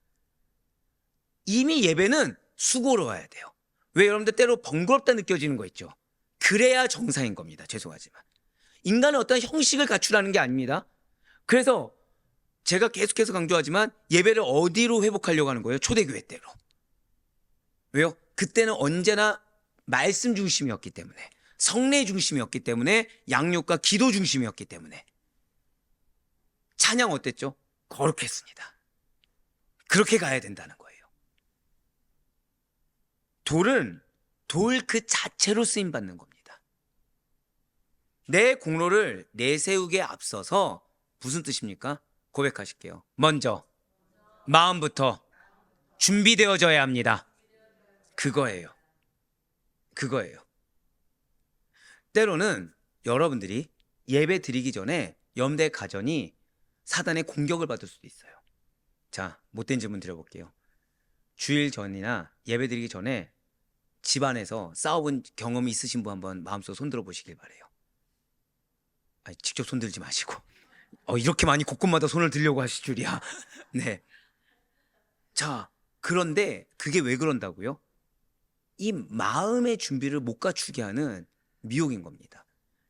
이미 예배는 수고로워야 돼요. 왜 여러분들 때로 번거롭다 느껴지는 거 있죠? 그래야 정상인 겁니다. 죄송하지만. 인간은 어떤 형식을 갖추라는 게 아닙니다. 그래서 제가 계속해서 강조하지만 예배를 어디로 회복하려고 하는 거예요? 초대교회 때로. 왜요? 그때는 언제나 말씀 중심이었기 때문에, 성례 중심이었기 때문에, 양육과 기도 중심이었기 때문에. 찬양 어땠죠? 거룩했습니다. 그렇게 가야 된다는 거예요. 돌은 돌 그 자체로 쓰임받는 겁니다. 내 공로를 내세우기에 앞서서 무슨 뜻입니까? 고백하실게요. 먼저 마음부터 준비되어져야 합니다. 그거예요. 그거예요. 때로는 여러분들이 예배 드리기 전에 염대 가정이 사단의 공격을 받을 수도 있어요. 자, 못된 질문 드려볼게요. 주일 전이나 예배 드리기 전에 집안에서 싸워본 경험이 있으신 분 한번 마음속으로 손들어 보시길 바래요. 아니, 직접 손들지 마시고 이렇게 많이 곳곳마다 손을 들려고 하실 줄이야. 네. 자, 그런데 그게 왜 그런다고요? 이 마음의 준비를 못 갖추게 하는 미혹인 겁니다.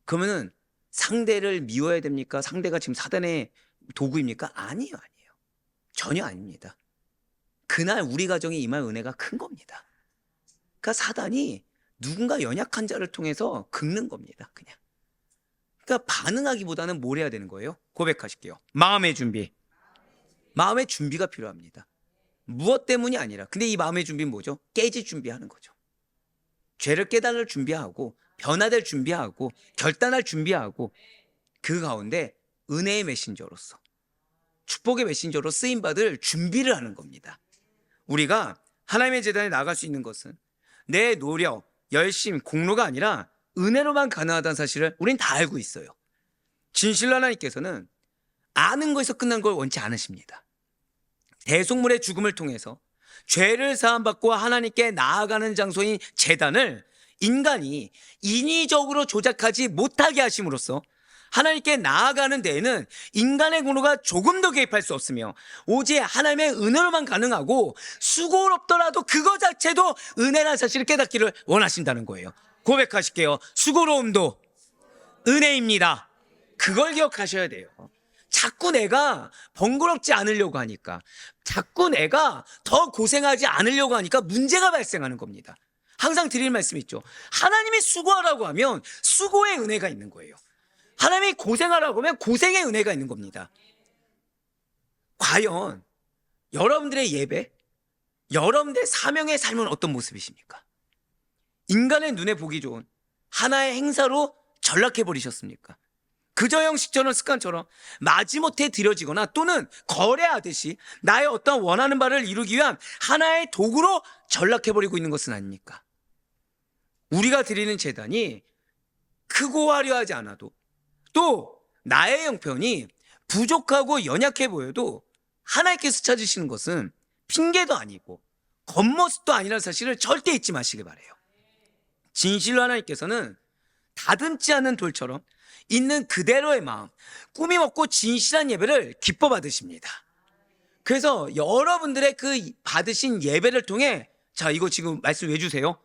그러면은 상대를 미워야 됩니까? 상대가 지금 사단의 도구입니까? 아니에요. 전혀 아닙니다. 그날 우리 가정에 임할 은혜가 큰 겁니다. 그러니까 사단이 누군가 연약한 자를 통해서 긁는 겁니다. 그냥. 그러니까 반응하기보다는 뭘 해야 되는 거예요? 고백하실게요. 마음의 준비. 마음의 준비가 필요합니다. 무엇 때문이 아니라. 근데 이 마음의 준비는 뭐죠? 깨질 준비하는 거죠. 죄를 깨달을 준비하고 변화될 준비하고 결단할 준비하고 그 가운데 은혜의 메신저로서 축복의 메신저로 쓰임받을 준비를 하는 겁니다. 우리가 하나님의 제단에 나갈 수 있는 것은 내 노력, 열심, 공로가 아니라 은혜로만 가능하다는 사실을 우린 다 알고 있어요. 진실로 하나님께서는 아는 것에서 끝난 걸 원치 않으십니다. 대속물의 죽음을 통해서 죄를 사함받고 하나님께 나아가는 장소인 제단을 인간이 인위적으로 조작하지 못하게 하심으로써 하나님께 나아가는 데에는 인간의 공로가 조금 더 개입할 수 없으며 오직 하나님의 은혜로만 가능하고 수고롭더라도 그거 자체도 은혜라는 사실을 깨닫기를 원하신다는 거예요. 고백하실게요. 수고로움도 은혜입니다. 그걸 기억하셔야 돼요. 자꾸 내가 번거롭지 않으려고 하니까, 자꾸 내가 더 고생하지 않으려고 하니까 문제가 발생하는 겁니다. 항상 드릴 말씀 있죠. 하나님이 수고하라고 하면 수고의 은혜가 있는 거예요. 하나님이 고생하라고 하면 고생의 은혜가 있는 겁니다. 과연 여러분들의 예배, 여러분들의 사명의 삶은 어떤 모습이십니까? 인간의 눈에 보기 좋은 하나의 행사로 전락해버리셨습니까? 그저 형식처럼 습관처럼 마지못해 드려지거나 또는 거래하듯이 나의 어떤 원하는 바를 이루기 위한 하나의 도구로 전락해버리고 있는 것은 아닙니까? 우리가 드리는 제단이 크고 화려하지 않아도 또 나의 형편이 부족하고 연약해 보여도 하나님께서 찾으시는 것은 핑계도 아니고 겉모습도 아니라는 사실을 절대 잊지 마시길 바래요. 진실로 하나님께서는 다듬지 않은 돌처럼 있는 그대로의 마음, 꾸밈 없고 진실한 예배를 기뻐 받으십니다. 그래서 여러분들의 그 받으신 예배를 통해 자, 이거 지금 말씀 왜 주세요?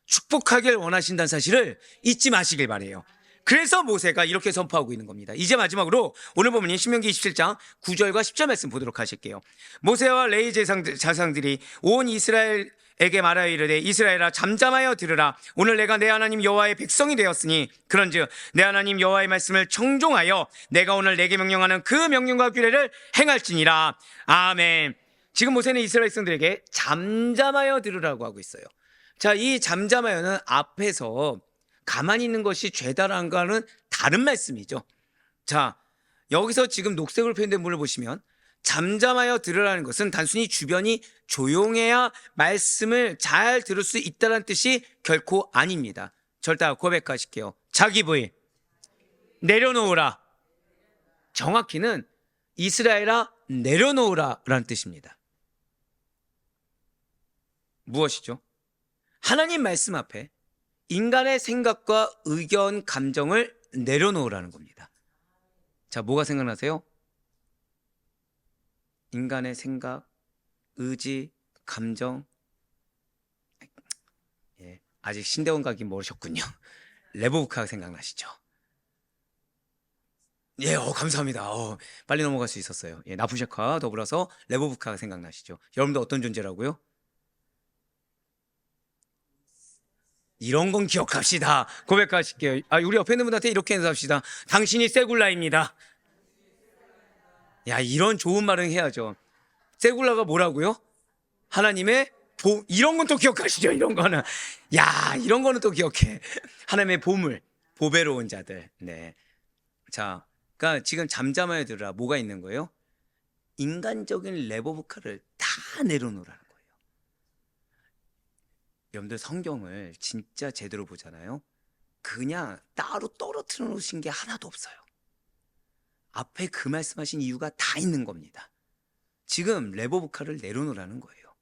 축복하길 원하신다는 사실을 잊지 마시길 바래요. 그래서 모세가 이렇게 선포하고 있는 겁니다. 이제 마지막으로 오늘 본문인 신명기 27장 9절과 10절 말씀 보도록 하실게요. 모세와 레위 자상들이 온 이스라엘에게 말하여 이르되 이스라엘아 잠잠하여 들으라. 오늘 내가 내 하나님 여호와의 백성이 되었으니 그런즉 내 하나님 여호와의 말씀을 청종하여 내가 오늘 내게 명령하는 그 명령과 규례를 행할지니라. 아멘. 지금 모세는 이스라엘 백성들에게 잠잠하여 들으라고 하고 있어요. 자, 이 잠잠하여는 앞에서 가만히 있는 것이 죄다라는 다른 말씀이죠. 자, 여기서 지금 녹색으로 표현된 부분을 보시면 잠잠하여 들으라는 것은 단순히 주변이 조용해야 말씀을 잘 들을 수 있다는 뜻이 결코 아닙니다. 절대 고백하실게요. 자기 부인 내려놓으라. 정확히는 이스라엘아 내려놓으라 라는 뜻입니다. 무엇이죠? 하나님 말씀 앞에 인간의 생각과 의견, 감정을 내려놓으라는 겁니다. 자, 뭐가 생각나세요? 인간의 생각, 의지, 감정. 예, 아직 신대원 가기 모르셨군요. 레보브카가 생각나시죠? 예, 감사합니다. 빨리 넘어갈 수 있었어요. 예, 나부셰카 더불어서 레보브카가 생각나시죠? 여러분도 어떤 존재라고요? 이런 건 기억합시다. 고백하실게요. 우리 옆에 있는 분한테 이렇게 인사합시다. 당신이 세굴라입니다. 야, 이런 좋은 말은 해야죠. 세굴라가 뭐라고요? 하나님의 이런 건 또 기억하시죠? 이런 거는. 야, 이런 거는 또 기억해. 하나님의 보물, 보배로운 자들. 네. 자, 그러니까 지금 잠잠하여 들으라. 뭐가 있는 거예요? 인간적인 레보브카를 다 내려놓으라는 거예요. 여러분들 성경을 진짜 제대로 보잖아요. 그냥 따로 떨어뜨려 놓으신 게 하나도 없어요. 앞에 그 말씀하신 이유가 다 있는 겁니다. 지금 레보브카를 내려놓으라는 거예요.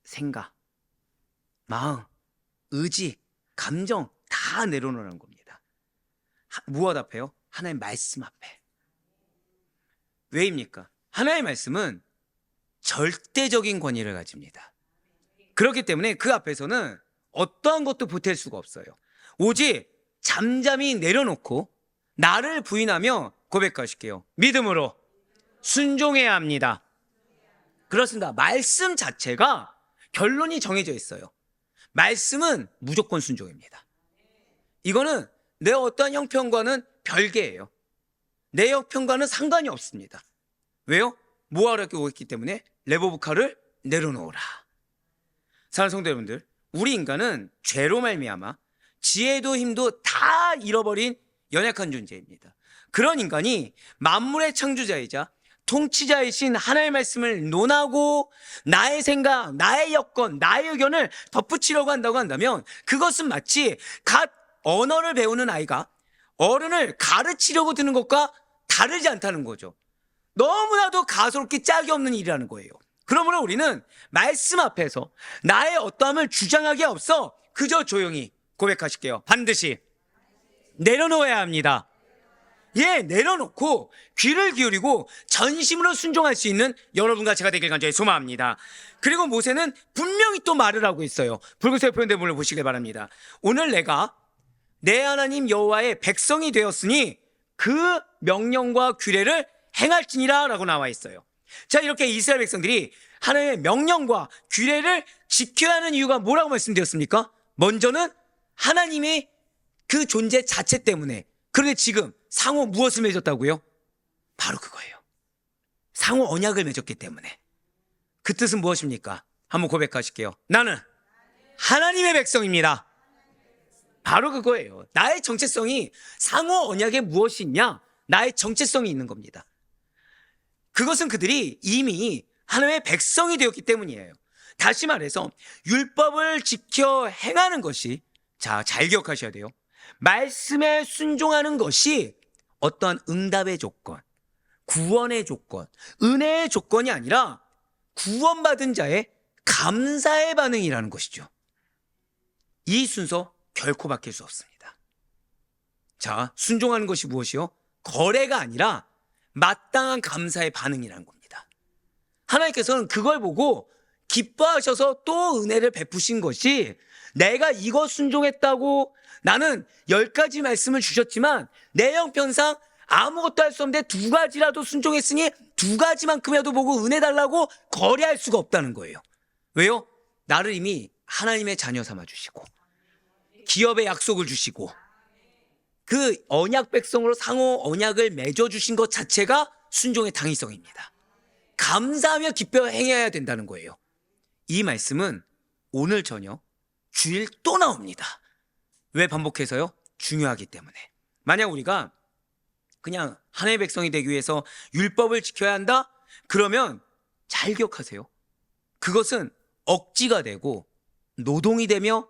생각, 마음, 의지, 감정 다 내려놓으라는 겁니다. 무엇 앞에요? 하나님의 말씀 앞에. 왜입니까? 하나님의 말씀은 절대적인 권위를 가집니다. 그렇기 때문에 그 앞에서는 어떠한 것도 보탤 수가 없어요. 오직 잠잠히 내려놓고 나를 부인하며 고백하실게요. 믿음으로 순종해야 합니다. 그렇습니다. 말씀 자체가 결론이 정해져 있어요. 말씀은 무조건 순종입니다. 이거는 내 어떠한 형편과는 별개예요. 내 형편과는 상관이 없습니다. 왜요? 모아라고 했기 때문에 레보브카를 내려놓으라. 사랑하는 성도 여러분들, 우리 인간은 죄로 말미암아 지혜도 힘도 다 잃어버린 연약한 존재입니다. 그런 인간이 만물의 창조자이자 통치자이신 하나님의 말씀을 논하고 나의 생각, 나의 여건, 나의 의견을 덧붙이려고 한다고 한다면 그것은 마치 갓 언어를 배우는 아이가 어른을 가르치려고 드는 것과 다르지 않다는 거죠. 너무나도 가소롭게 짝이 없는 일이라는 거예요. 그러므로 우리는 말씀 앞에서 나의 어떠함을 주장하기 없어 그저 조용히 고백하실게요. 반드시 내려놓아야 합니다. 예, 내려놓고 귀를 기울이고 전심으로 순종할 수 있는 여러분과 제가 되길 간절히 소망합니다. 그리고 모세는 분명히 또 말을 하고 있어요. 붉은색 표현된 부분을 보시길 바랍니다. 오늘 내가 내 하나님 여호와의 백성이 되었으니 그 명령과 규례를 행할지니라 라고 나와 있어요. 자, 이렇게 이스라엘 백성들이 하나님의 명령과 규례를 지켜야 하는 이유가 뭐라고 말씀드렸습니까? 먼저는 하나님의 그 존재 자체 때문에. 그런데 지금 상호 무엇을 맺었다고요? 바로 그거예요. 상호 언약을 맺었기 때문에. 그 뜻은 무엇입니까? 한번 고백하실게요. 나는 하나님의 백성입니다. 바로 그거예요. 나의 정체성이 상호 언약에 무엇이 있냐? 나의 정체성이 있는 겁니다. 그것은 그들이 이미 하나님의 백성이 되었기 때문이에요. 다시 말해서 율법을 지켜 행하는 것이, 자, 잘 기억하셔야 돼요. 말씀에 순종하는 것이 어떠한 응답의 조건, 구원의 조건, 은혜의 조건이 아니라 구원받은 자의 감사의 반응이라는 것이죠. 이 순서 결코 바뀔 수 없습니다. 자, 순종하는 것이 무엇이요? 거래가 아니라 마땅한 감사의 반응이라는 겁니다. 하나님께서는 그걸 보고 기뻐하셔서 또 은혜를 베푸신 것이, 내가 이거 순종했다고 나는 10가지 말씀을 주셨지만 내 형편상 아무것도 할 수 없는데 2가지라도 순종했으니 2가지만큼이라도 보고 은혜 달라고 거래할 수가 없다는 거예요. 왜요? 나를 이미 하나님의 자녀 삼아 주시고 기업의 약속을 주시고 그 언약 백성으로 상호 언약을 맺어 주신 것 자체가 순종의 당위성입니다. 감사하며 기뻐 행해야 된다는 거예요. 이 말씀은 오늘 저녁 주일 또 나옵니다. 왜 반복해서요? 중요하기 때문에. 만약 우리가 그냥 하나님의 백성이 되기 위해서 율법을 지켜야 한다? 그러면 잘 기억하세요. 그것은 억지가 되고 노동이 되며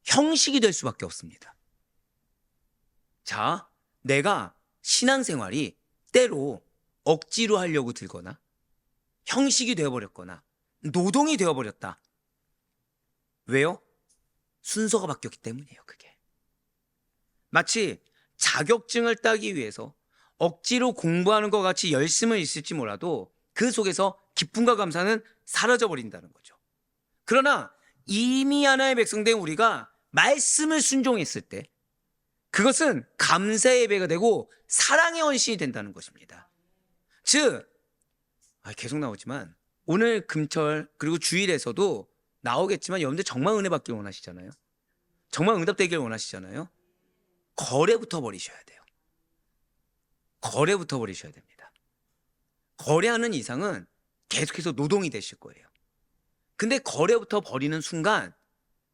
형식이 될 수밖에 없습니다. 자, 내가 신앙생활이 때로 억지로 하려고 들거나 형식이 되어버렸거나 노동이 되어버렸다. 왜요? 순서가 바뀌었기 때문이에요. 그게 마치 자격증을 따기 위해서 억지로 공부하는 것 같이 열심은 있을지 몰라도 그 속에서 기쁨과 감사는 사라져버린다는 거죠. 그러나 이미 하나의 백성된 우리가 말씀을 순종했을 때 그것은 감사의 예배가 되고 사랑의 헌신이 된다는 것입니다. 즉, 계속 나오지만 오늘 금철 그리고 주일에서도 나오겠지만 여러분들 정말 은혜 받길 원하시잖아요. 정말 응답되길 원하시잖아요. 거래부터 버리셔야 돼요. 거래부터 버리셔야 됩니다. 거래하는 이상은 계속해서 노동이 되실 거예요. 근데 거래부터 버리는 순간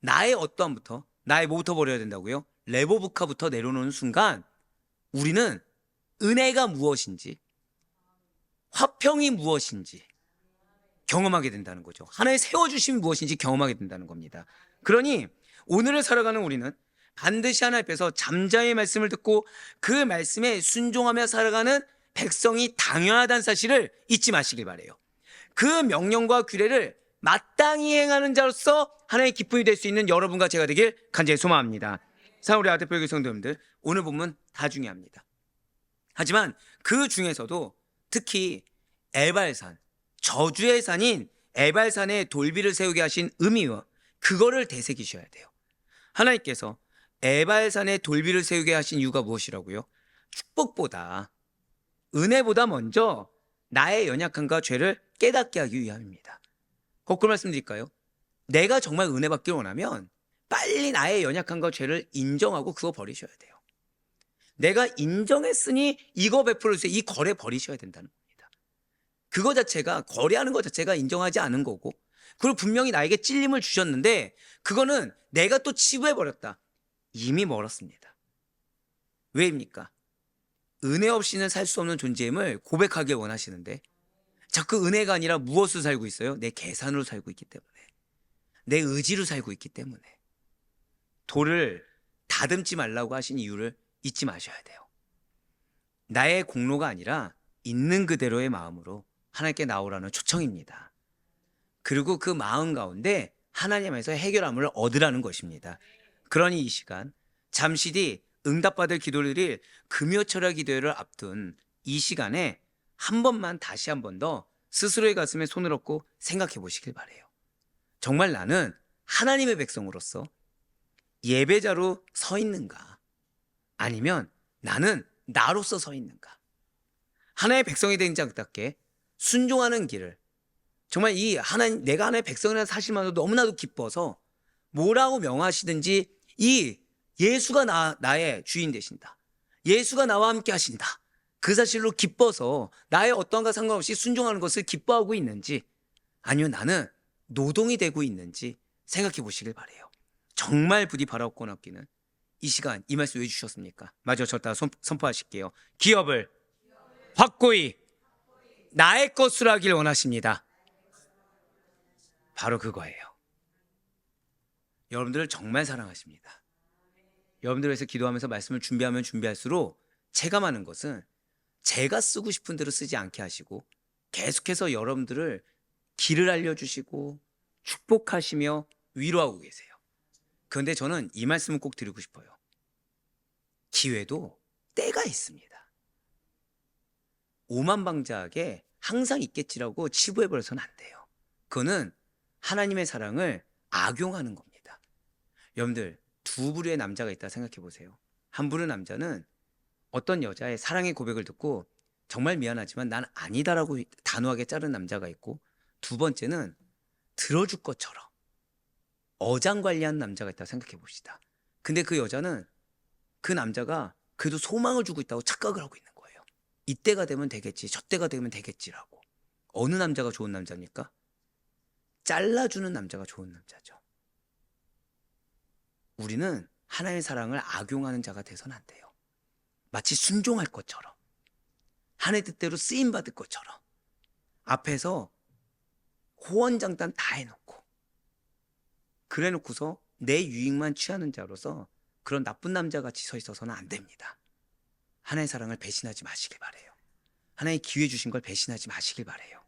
나의 어떠함부터, 나의 뭐부터 버려야 된다고요? 레보부카부터 내려놓는 순간 우리는 은혜가 무엇인지, 화평이 무엇인지 경험하게 된다는 거죠. 하나의 세워주심이 무엇인지 경험하게 된다는 겁니다. 그러니 오늘을 살아가는 우리는 반드시 하나님 앞에서 잠자의 말씀을 듣고 그 말씀에 순종하며 살아가는 백성이 당연하다는 사실을 잊지 마시길 바라요. 그 명령과 규례를 마땅히 행하는 자로서 하나님의 기쁨이 될 수 있는 여러분과 제가 되길 간절히 소망합니다. 사랑 우리 아들뼈 교회 성도님들, 오늘 본문 다 중요합니다. 하지만 그 중에서도 특히 에발산, 저주의 산인 에발산에 돌비를 세우게 하신 의미와 그거를 되새기셔야 돼요. 하나님께서 에발산에 돌비를 세우게 하신 이유가 무엇이라고요? 축복보다, 은혜보다 먼저 나의 연약함과 죄를 깨닫게 하기 위함입니다. 거꾸로 말씀드릴까요? 내가 정말 은혜 받길 원하면 빨리 나의 연약함과 죄를 인정하고 그거 버리셔야 돼요. 내가 인정했으니 이거 베풀어주세요. 이 거래 버리셔야 된다는 겁니다. 그거 자체가, 거래하는 것 자체가 인정하지 않은 거고, 그리고 분명히 나에게 찔림을 주셨는데 그거는 내가 또 치부해버렸다. 이미 멀었습니다. 왜입니까? 은혜 없이는 살 수 없는 존재임을 고백하길 원하시는데 자꾸 은혜가 아니라 무엇으로 살고 있어요? 내 계산으로 살고 있기 때문에, 내 의지로 살고 있기 때문에. 돌을 다듬지 말라고 하신 이유를 잊지 마셔야 돼요. 나의 공로가 아니라 있는 그대로의 마음으로 하나님께 나오라는 초청입니다. 그리고 그 마음 가운데 하나님에서 해결함을 얻으라는 것입니다. 그러니 이 시간 잠시 뒤 응답받을 기도를 드릴 금요철야 기도회를 앞둔 이 시간에 한 번만 다시 한 번 더 스스로의 가슴에 손을 얹고 생각해 보시길 바라요. 정말 나는 하나님의 백성으로서 예배자로 서 있는가? 아니면 나는 나로서 서 있는가? 하나의 백성이 된 자답게 순종하는 길을, 정말 이 하나님, 내가 하나의 백성이라는 사실만으로도 너무나도 기뻐서 뭐라고 명하시든지 이 예수가 나의 주인 되신다, 예수가 나와 함께 하신다, 그 사실로 기뻐서 나의 어떠한가 상관없이 순종하는 것을 기뻐하고 있는지, 아니면 나는 노동이 되고 있는지 생각해 보시길 바라요. 정말 부디 바라옵고 없기는 이 시간 이 말씀 왜 주셨습니까? 마저 저 따라 선포하실게요. 기업을 확고히 나의 것으로 하길 원하십니다. 바로 그거예요. 여러분들을 정말 사랑하십니다. 여러분들 위해서 기도하면서 말씀을 준비하면 준비할수록 체감하는 것은 제가 쓰고 싶은 대로 쓰지 않게 하시고 계속해서 여러분들을 길을 알려주시고 축복하시며 위로하고 계세요. 그런데 저는 이 말씀을 꼭 드리고 싶어요. 기회도 때가 있습니다. 오만방자하게 항상 있겠지라고 치부해버려서는 안 돼요. 그거는 하나님의 사랑을 악용하는 겁니다. 여러분들 두 부류의 남자가 있다 생각해 보세요. 한 부류 남자는 어떤 여자의 사랑의 고백을 듣고 정말 미안하지만 난 아니다라고 단호하게 자른 남자가 있고, 두 번째는 들어줄 것처럼 어장관리하는 남자가 있다 생각해 봅시다. 근데 그 여자는 그 남자가 그래도 소망을 주고 있다고 착각을 하고 있는 거예요. 이때가 되면 되겠지, 저때가 되면 되겠지라고. 어느 남자가 좋은 남자입니까? 잘라주는 남자가 좋은 남자죠. 우리는 하나님의 사랑을 악용하는 자가 돼서는 안 돼요. 마치 순종할 것처럼, 하나님의 뜻대로 쓰임받을 것처럼 앞에서 호언장단 다 해놓고 그래 놓고서 내 유익만 취하는 자로서 그런 나쁜 남자같이 서 있어서는 안 됩니다. 하나님의 사랑을 배신하지 마시길 바래요. 하나님의 기회 주신 걸 배신하지 마시길 바래요.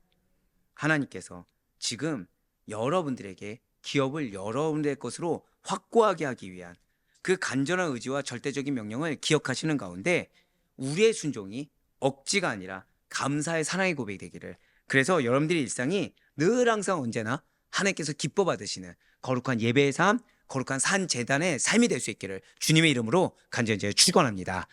하나님께서 지금 여러분들에게 기업을 여러분들의 것으로 확고하게 하기 위한 그 간절한 의지와 절대적인 명령을 기억하시는 가운데 우리의 순종이 억지가 아니라 감사의 사랑의 고백이 되기를, 그래서 여러분들의 일상이 늘 항상 언제나 하나님께서 기뻐 받으시는 거룩한 예배의 삶, 거룩한 산 제단의 삶이 될 수 있기를 주님의 이름으로 간절히 축원합니다.